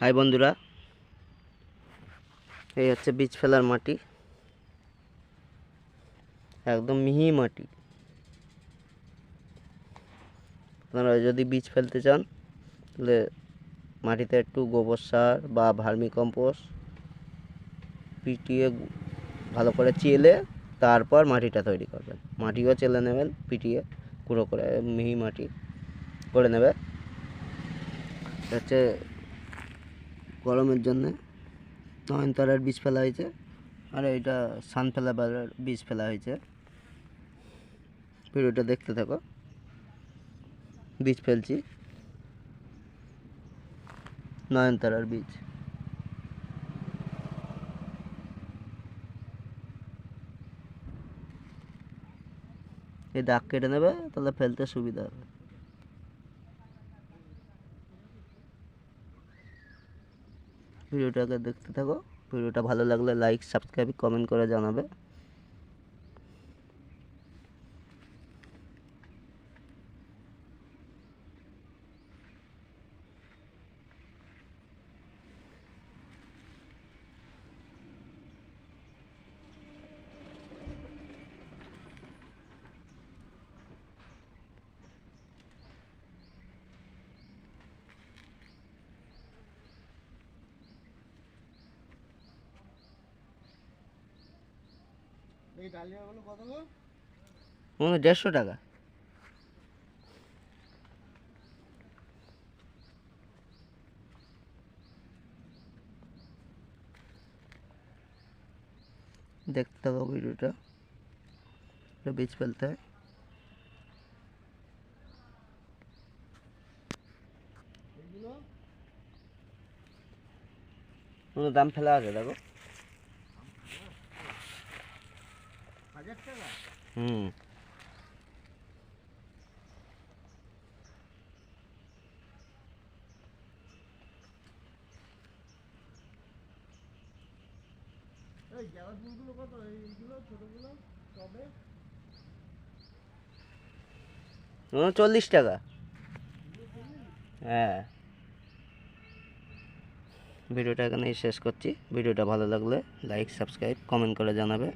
High বন্ধুরা, এই হচ্ছে বীজ ফেলার মাটি। একদম মিহি মাটি। আপনারা যদি বীজ ফেলতে চান তাহলে মাটিতে একটু গোবর সার বা ভার্মি কম্পোস্ট পিটিয়ে ভালো করে চেলে তারপর মাটিটা তৈরি করবেন। মাটিও চেলে নেবেন, পিটিয়ে গুঁড়ো করে মিহি মাটি করে নেবে। হচ্ছে গরমের জন্যে নয়নতারার বীজ ফেলা হয়েছে, আর এইটা সানফ্লাওয়ারের বীজ ফেলা হয়েছে। ভিডিওটা দেখতে থাকো। বীজ ফেলছি, নয়নতারার বীজ। এই দাগ কেটে নেবে, তাহলে ফেলতে সুবিধা হবে। ভিডিওটাকে দেখতে থাকো। ভিডিওটা ভালো লাগলে লাইক, সাবস্ক্রাইব, কমেন্ট করে জানাবে। এই ডালিয়াগুলো কত গো? 150 টাকা। দেখতে থাকো ভিডিওটা। বীজ ফেলতে হয়। এগুলো দাম ফেলা আছে, দেখো। 1000 টাকা? হুম। এই জবা ফুলগুলো কত? এইগুলো ছোটগুলো টবে? 40 টাকা। হ্যাঁ। ভিডিওটা এখানেই শেষ করছি। ভিডিওটা ভালো লাগলে লাইক, সাবস্ক্রাইব, কমেন্ট করে জানাবে।